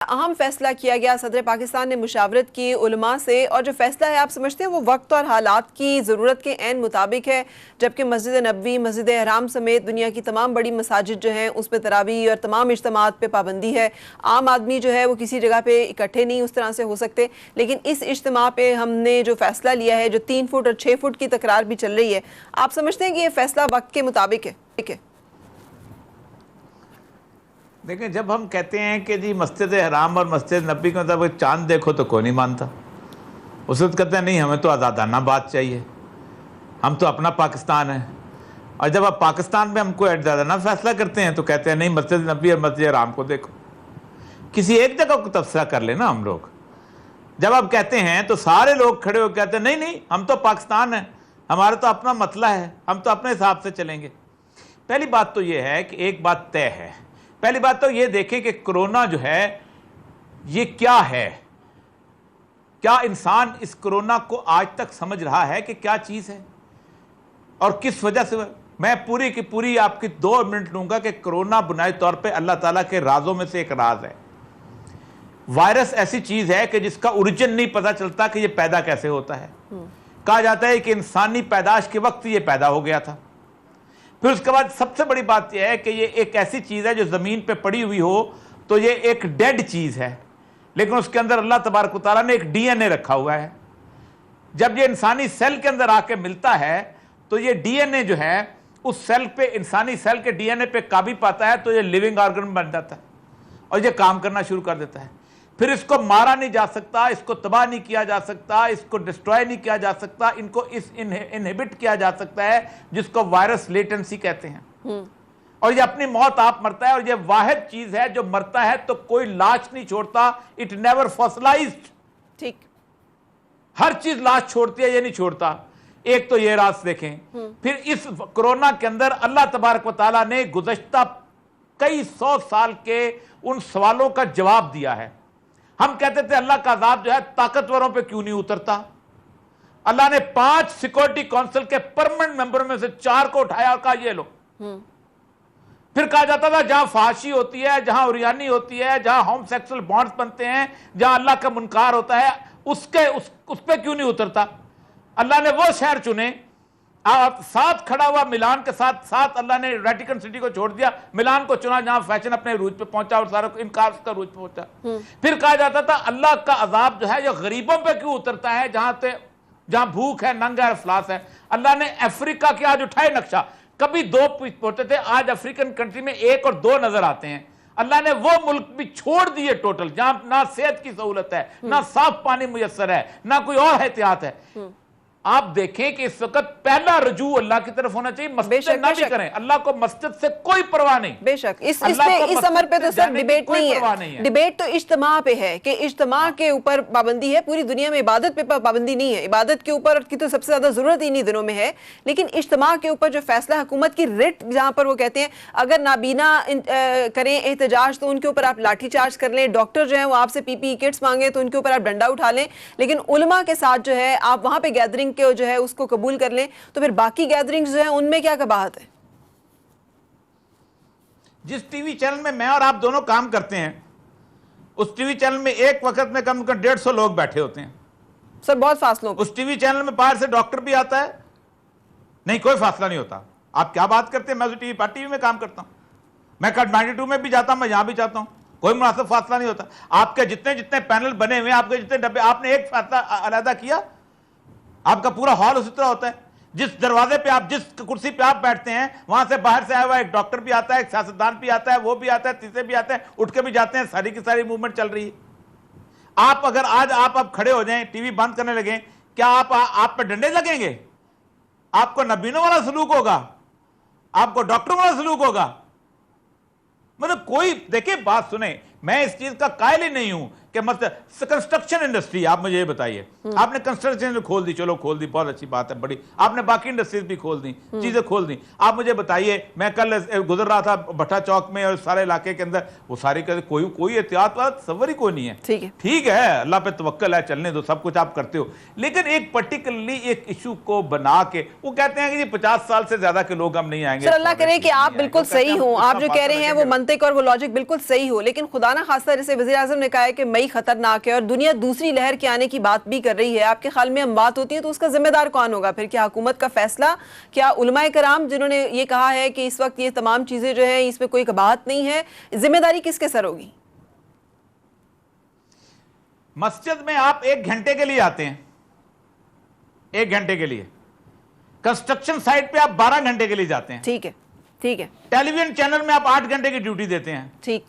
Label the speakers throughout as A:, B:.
A: अहम फैसला किया गया, सदर पाकिस्तान ने मुशावरत की उलमा से, और जो फैसला है आप समझते हैं वो वक्त और हालात की ज़रूरत के ऐन मुताबिक है, जबकि मस्जिद नबवी, मस्जिद हराम समेत दुनिया की तमाम बड़ी मसाजिद जो हैं उस पर तरावी और तमाम इज्तिमात पे पाबंदी है। आम आदमी जो है वो किसी जगह पे इकट्ठे नहीं उस तरह से हो सकते, लेकिन इस इज्तिमा पे हमने जो फैसला लिया है, जो 3 फुट और 6 फुट की तकरार भी चल रही है, आप समझते हैं कि ये फैसला वक्त के मुताबिक है? ठीक है,
B: देखें, जब हम कहते हैं कि जी मस्जिद हराम और मस्जिद नबी के मतलब चांद देखो तो कोई नहीं मानता। उस वक्त कहते हैं नहीं, हमें तो आज़ादाना बात चाहिए, हम तो अपना पाकिस्तान है। और जब आप पाकिस्तान में हमको आज़ादाना फैसला करते हैं तो कहते हैं नहीं, मस्जिद नबी और मस्जिद हराम को देखो। किसी एक जगह को तबसरा कर लेना हम लोग। जब आप कहते हैं तो सारे लोग खड़े होकर कहते हैं नहीं नहीं, हम तो पाकिस्तान है, हमारा तो अपना मसला है, हम तो अपने हिसाब से चलेंगे। पहली बात तो ये है कि एक बात तय है, पहली बात तो ये देखें कि कोरोना जो है ये क्या है। क्या इंसान इस कोरोना को आज तक समझ रहा है कि क्या चीज़ है और किस वजह से? मैं पूरी की पूरी आपकी 2 मिनट लूंगा कि कोरोना बुनियादी तौर पे अल्लाह ताला के राजों में से एक राज है। वायरस ऐसी चीज़ है कि जिसका ओरिजिन नहीं पता चलता कि ये पैदा कैसे होता है। कहा जाता है कि इंसानी पैदाश के वक्त ये पैदा हो गया था। फिर उसके बाद सबसे बड़ी बात यह है कि ये एक ऐसी चीज़ है जो ज़मीन पे पड़ी हुई हो तो ये एक डेड चीज़ है, लेकिन उसके अंदर अल्लाह तबारक व तआला ने एक डीएनए रखा हुआ है। जब ये इंसानी सेल के अंदर आके मिलता है तो ये डीएनए जो है उस सेल पे, इंसानी सेल के डीएनए पे काबू पाता है तो ये लिविंग ऑर्गन बन जाता है और ये काम करना शुरू कर देता है। फिर इसको मारा नहीं जा सकता, इसको तबाह नहीं किया जा सकता, इसको डिस्ट्रॉय नहीं किया जा सकता, इनको इस इनहिबिट किया जा सकता है, जिसको वायरस लेटेंसी कहते हैं। और ये अपनी मौत आप मरता है, और ये वाहिद चीज है जो मरता है तो कोई लाश नहीं छोड़ता। It never fossilised.
A: ठीक,
B: हर चीज लाश छोड़ती है, ये नहीं छोड़ता। एक तो ये राज देखें। फिर इस कोरोना के अंदर अल्लाह तबारक व तआला ने गुज़श्ता कई 100 साल के उन सवालों का जवाब दिया है। हम कहते थे अल्लाह का अज़ाब जो है ताकतवरों पे क्यों नहीं उतरता। अल्लाह ने 5 सिक्योरिटी काउंसिल के परमानेंट मेंबरों में से 4 को उठाया और कहा ये लो। फिर कहा जाता था जहां फाशी होती है, जहां उरियानी होती है, जहां होमसेक्सुअल बॉन्ड्स बनते हैं, जहां अल्लाह का मुनकार होता है, उस पे क्यों नहीं उतरता। अल्लाह ने वो शहर चुने। आप साथ खड़ा हुआ मिलान के साथ अल्लाह ने वेटिकन सिटी को छोड़ दिया, मिलान को चुना जहां फैशन अपने रूज पे पहुंचा और सारा इनकार का रूज पे पहुंचा। फिर कहा जाता था अल्लाह का अजाब जो है ये गरीबों पे क्यों उतरता है, जहां भूख है, नंगा है, अफलास है। अल्लाह ने अफ्रीका के आज उठाए नक्शा, कभी 2 होते थे, आज अफ्रीकन कंट्री में 1 और 2 नजर आते हैं। अल्लाह ने वो मुल्क भी छोड़ दिए टोटल, जहां ना सेहत की सहूलत है, ना साफ पानी मुयस्सर है, ना कोई और एहतियात है। आप देखें कि इस वक्त पहला रुजू अल्लाह की तरफ होना चाहिए। मस्जिद ना भी करें, अल्लाह को मस्जिद से कोई परवाह नहीं।
A: बेशक इस अमर पे तो सर डिबेट नहीं है। डिबेट तो इज्तिमा पे है कि इज्तिमा के ऊपर पाबंदी है। पूरी दुनिया में इबादत पे पाबंदी नहीं है। इबादत के ऊपर की तो सबसे ज्यादा जरूरत इन्हीं दिनों में है, लेकिन इज्तिमा के ऊपर जो फैसला हुकूमत की रिट, जहां पर वो कहते हैं अगर नाबीना करें एहतजाज तो उनके ऊपर आप लाठी चार्ज कर लें, डॉक्टर जो है वो आपसे पीपीई किट्स मांगे तो उनके ऊपर आप डंडा उठा लें, लेकिन उलमा के साथ जो है आप वहां पे गैदरिंग के जो है उसको कबूल कर लें, तो फिर बाकी गैदरिंग्स जो है उनमें क्या कबाहत है।
B: जिस टीवी चैनल में मैं और आप दोनों काम करते हैं उस टीवी चैनल में एक वक्त में कम से कम 150 लोग बैठे होते हैं
A: सर, बहुत फासलों पे।
B: उस टीवी चैनल में बाहर से डॉक्टर भी आता है, नहीं कोई फासला नहीं होता। आप क्या बात करते हैं, मैं टीवी में काम करता हूं, मैं काठमांडू में भी जाता हूं, मैं यहां भी जाता हूं, कोई मुनासिब फासला नहीं होता। आपके जितने जितने पैनल बने हुए, आपके जितने डब्बे, आपने एक फासला अलहदा किया, आपका पूरा हॉल उसी तरह होता है। जिस दरवाजे पे आप, जिस कुर्सी पे आप बैठते हैं, वहां से बाहर से आया हुआ एक डॉक्टर भी आता है, एक सियासतदान भी आता है, वो भी आता है, तीसरे भी आते हैं, उठ के भी जाते हैं, सारी की सारी मूवमेंट चल रही है। आप अगर आज आप खड़े हो जाएं, टीवी बंद करने लगे, क्या आप पे डंडे लगेंगे? आपको नबीनों वाला सलूक होगा, आपको डॉक्टरों वाला सलूक होगा। मतलब कोई, देखिए बात सुने, मैं इस चीज का कायल ही नहीं हूं कि मतलब कंस्ट्रक्शन इंडस्ट्री, आप मुझे ये बताइए, आपने कंस्ट्रक्शन खोल दी, चलो खोल दी, बहुत अच्छी बात है, बड़ी, आपने बाकी इंडस्ट्रीज भी खोल दी, चीजें खोल दी। आप मुझे बताइए, मैं कल गुजर रहा था भट्टा चौक में और सारे इलाके के अंदर, वो सारे कोई एहतियात वाला तस्वर ही कोई नहीं है। ठीक है, अल्लाह पे तवक्कल है, चलने दो, सब कुछ आप करते हो, लेकिन एक पर्टिकुलरली एक इशू को बना के वो कहते हैं कि 50 साल से ज्यादा के लोग हम नहीं आएंगे।
A: अल्लाह करे कि आप बिल्कुल सही हो, आप जो कह रहे हैं वो मंतिक और वो लॉजिक बिल्कुल सही हो, लेकिन खुदा खुदाना खास्ता जैसे वज़ीर आज़म ने कहा है कि मई खतरनाक है और दुनिया दूसरी लहर के आने की बात भी कर रही है, आपके ख्याल में हम बात होती है तो उसका जिम्मेदार कौन होगा फिर? क्या हुकूमत का फैसला, क्या उलमाए कराम जिन्होंने ये कहा है कि इस वक्त ये तमाम चीजें जो है इसमें कोई कबाहत नहीं है, जिम्मेदारी किसके सर होगी?
B: मस्जिद में आप 1 घंटे के लिए आते हैं, 1 घंटे के लिए, कंस्ट्रक्शन साइट पे आप 12 घंटे के लिए जाते हैं,
A: ठीक है, ठीक है,
B: टेलीविजन चैनल में आप 8 घंटे की ड्यूटी देते हैं,
A: ठीक,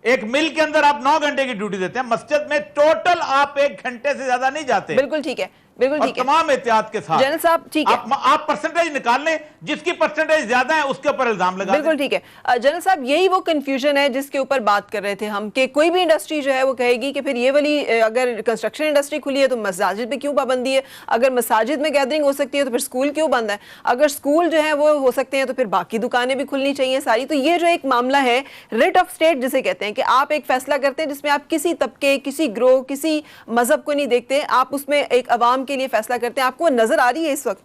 B: एक मिल के अंदर आप 9 घंटे की ड्यूटी देते हैं, मस्जिद में टोटल आप 1 घंटे से ज्यादा नहीं जाते।
A: बिल्कुल ठीक है, बिल्कुल ठीक है,
B: तमाम एहतियात के साथ।
A: जनरल साहब ठीक है,
B: आप परसेंटेज निकाल लें, जिसकी परसेंटेज ज्यादा है उसके ऊपर इल्जाम लगा
A: बिल्कुल ठीक है। जनरल साहब यही वो कंफ्यूजन है जिसके ऊपर बात कर रहे थे हम, कि कोई भी इंडस्ट्री जो है वो कहेगी कि फिर ये वाली अगर कंस्ट्रक्शन इंडस्ट्री खुली है तो मसाजिद पे क्यों पाबंदी है, अगर मसाजिद में गैदरिंग हो सकती है तो फिर स्कूल क्यों बंद है, अगर स्कूल जो है वो हो सकते हैं तो फिर बाकी दुकानें भी खुलनी चाहिए सारी। तो ये जो एक मामला है रिट ऑफ स्टेट जिसे कहते हैं कि आप एक फैसला करते हैं जिसमें आप किसी तबके, किसी ग्रोह, किसी मजहब को नहीं देखते, आप उसमें एक अवाम के लिए फैसला करते हैं, आपको नजर आ रही है इस वक्त?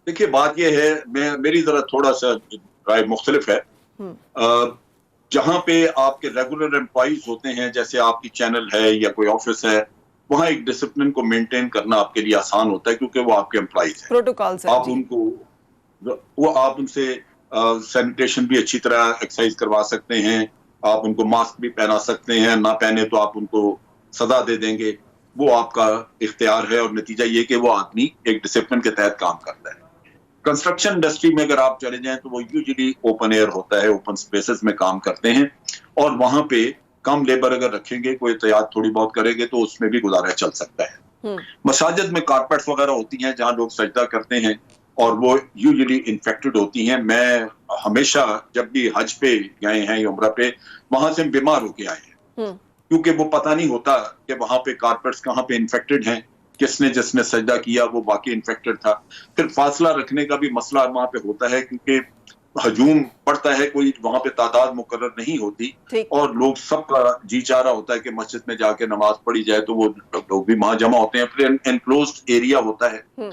C: देखिए बात यह है, मेरी जरा थोड़ा सा राय मुख्तलिफ है। जहां पे आपके रेगुलर एम्प्लॉइज होते हैं, जैसे आपकी चैनल है या कोई ऑफिस है, वहां एक डिसिप्लिन को मेंटेन करना आपके लिए आसान होता है क्योंकि वो आपके एम्प्लॉइज हैं,
A: प्रोटोकॉल से
C: आप उनको आप उनसे सैनिटेशन भी अच्छी तरह एक्सरसाइज करवा सकते हैं, आप उनको मास्क भी पहना सकते हैं, ना पहने तो आप उनको सजा दे देंगे, वो आपका इख्तियार है। और नतीजा ये कि वो आदमी एक डिसिप्लिन के तहत काम करता है। कंस्ट्रक्शन इंडस्ट्री में अगर आप चले जाएं तो वो यूजुअली ओपन एयर होता है, ओपन स्पेसेस में काम करते हैं और वहां पे कम लेबर अगर रखेंगे, कोई एहतियात थोड़ी बहुत करेंगे तो उसमें भी गुजारा चल सकता है। मसाजिद में कारपेट्स वगैरह होती हैं जहां लोग सजदा करते हैं और वो यूजुअली इन्फेक्टेड होती हैं। मैं हमेशा जब भी हज पे गए हैं या उम्रा पे, वहां से बीमार होके आए हैं क्योंकि वो पता नहीं होता कि वहां पे कारपेट्स कहाँ पे इन्फेक्टेड हैं, किसने जिसने सजदा किया वो वाकई इन्फेक्टेड था। फिर फासला रखने का भी मसला वहां पे होता है क्योंकि हजूम पड़ता है, कोई वहां पे तादाद मुकर्रर नहीं होती और लोग सबका जी चाह रहा होता है कि मस्जिद में जाके नमाज पढ़ी जाए, तो वो लोग भी वहां जमा होते हैं, फिर एनक्लोज्ड एरिया होता है।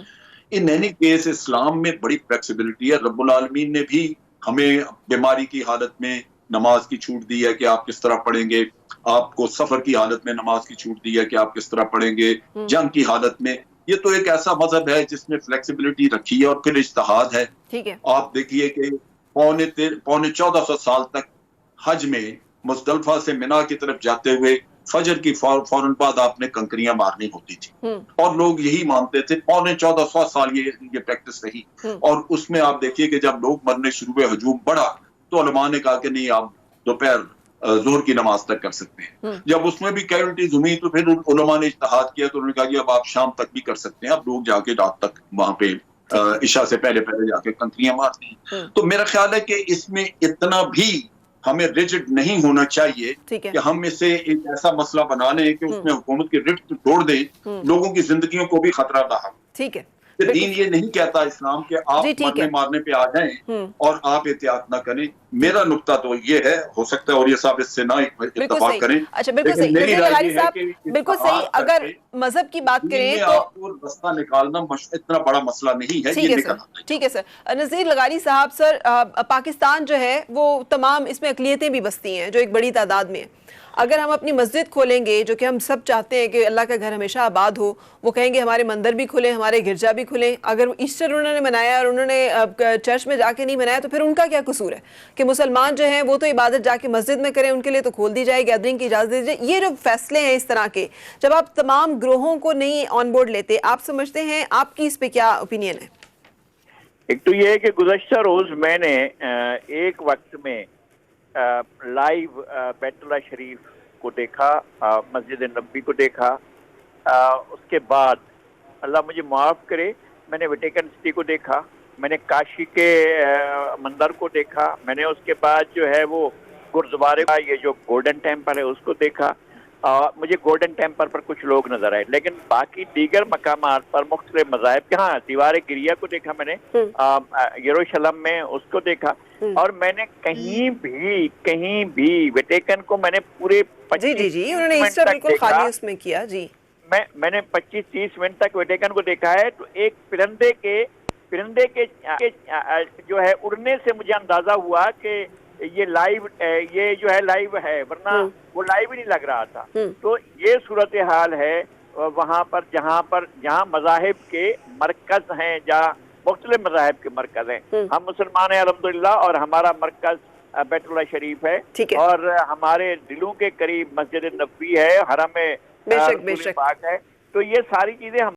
C: इन एनी केस इस्लाम में बड़ी फ्लेक्सिबिलिटी है। रब्बुल आलमीन ने भी हमें बीमारी की हालत में नमाज की छूट दी है कि आप किस तरह पढ़ेंगे, आपको सफर की हालत में नमाज की छूट दी है कि आप किस तरह पढ़ेंगे, जंग की हालत में। ये तो एक ऐसा मजहब है जिसमें फ्लेक्सिबिलिटी रखी है और फिर इज्तिहाद है।
A: ठीक है,
C: आप देखिए कि पौने 1400 साल तक हज में मुजदलिफा से मिना की तरफ जाते हुए फजर की फौरन बाद आपने कंकरियां मारनी होती थी और लोग यही मानते थे। 1450 साल ये प्रैक्टिस रही और उसमें आप देखिए कि जब लोग मरने शुरू हुए, हजूम बढ़ा, तो उलमा ने कहा कि नहीं, आप दोपहर जोहर की नमाज तक कर सकते हैं। जब उसमें भी कैजुअलिटीज हुई तो फिर उलमा ने इज्तिहाद किया, तो उन्होंने कहा कि अब आप शाम तक भी कर सकते हैं, अब लोग जाके रात तक वहां पे इशा से पहले पहले जाके कंकरियां मारती हैं। तो मेरा ख्याल है कि इसमें इतना भी हमें रिजिड नहीं होना चाहिए कि हम इसे एक ऐसा मसला बना लें कि उसमें हुकूमत की रिट तोड़ दे, लोगों की जिंदगियों को भी खतरा रहा।
A: ठीक है,
C: दीन ये नहीं कहता इस्लाम के आप मरने मारने पे आ जाएं और आप एहतियात ना करें। मेरा नुक्ता तो ये है, हो सकता है और ये साहब इससे ना इत्तेफाक करें।
A: अच्छा, बिल्कुल सही, बिल्कुल सही। अगर मजहब की बात करें तो
C: रास्ता निकालना इतना बड़ा मसला नहीं है।
A: ठीक है सर। नज़ीर लगारी साहब, सर पाकिस्तान जो है वो तमाम इसमें अक़लियतें भी बसती हैं जो एक बड़ी तादाद में है। अगर हम अपनी मस्जिद खोलेंगे, जो कि हम सब चाहते हैं कि अल्लाह का घर हमेशा आबाद हो, वो कहेंगे हमारे मंदिर भी खुले, हमारे गिरजा भी खुले। अगर ईस्टर उन्होंने मनाया और उन्होंने चर्च में जाके नहीं मनाया तो फिर उनका क्या कसूर है कि मुसलमान जो हैं वो तो इबादत जाके मस्जिद में करें, उनके लिए तो खोल दी जाए, गैदरिंग की इजाज़त दी जाए। ये जो फैसले हैं इस तरह के, जब आप तमाम ग्रोहों को नहीं ऑन बोर्ड लेते, आप समझते हैं, आपकी इस पर क्या ओपिनियन है?
D: एक तो ये है कि गुज़श्ता रोज़ मैंने एक वक्त में लाइव बैतुल्लाह शरीफ को देखा, मस्जिद नबी को देखा, उसके बाद अल्लाह मुझे माफ़ करे, मैंने वेटिकन सिटी को देखा, मैंने काशी के मंदिर को देखा, मैंने उसके बाद जो है वो गुरुद्वारे का ये जो गोल्डन टेम्पल है उसको देखा। मुझे गोल्डन टेम्पल पर कुछ लोग नजर आए, लेकिन बाकी दीगर मकामात पर मुख्तलिफ मज़ाहिब के, हाँ, दीवार गिरिया को देखा मैंने यरूशलेम में, उसको देखा। और मैंने कहीं भी वेटिकन को मैंने पूरे 25
A: उन्होंने ईस्टर बिल्कुल खाली उसमें किया जी।
D: मैंने 25-30 मिनट तक वेटिकन को देखा है। तो एक परिंदे के जो है उड़ने से मुझे अंदाजा हुआ कि ये लाइव, ये जो है लाइव है, वरना वो लाइव ही नहीं लग रहा था। तो ये सूरत हाल है वहां पर जहाँ मज़ाहिब के मरकज हैं, जहाँ मुख्तलिफ मज़ाहिब के मरकज हैं। हम मुसलमान हैं अल्हम्दुलिल्लाह, और हमारा मरकज बैतुल्लाह शरीफ है, और हमारे दिलों के करीब मस्जिद नबवी है, हरम
A: बेशक
D: पाक है। तो ये सारी चीजें हम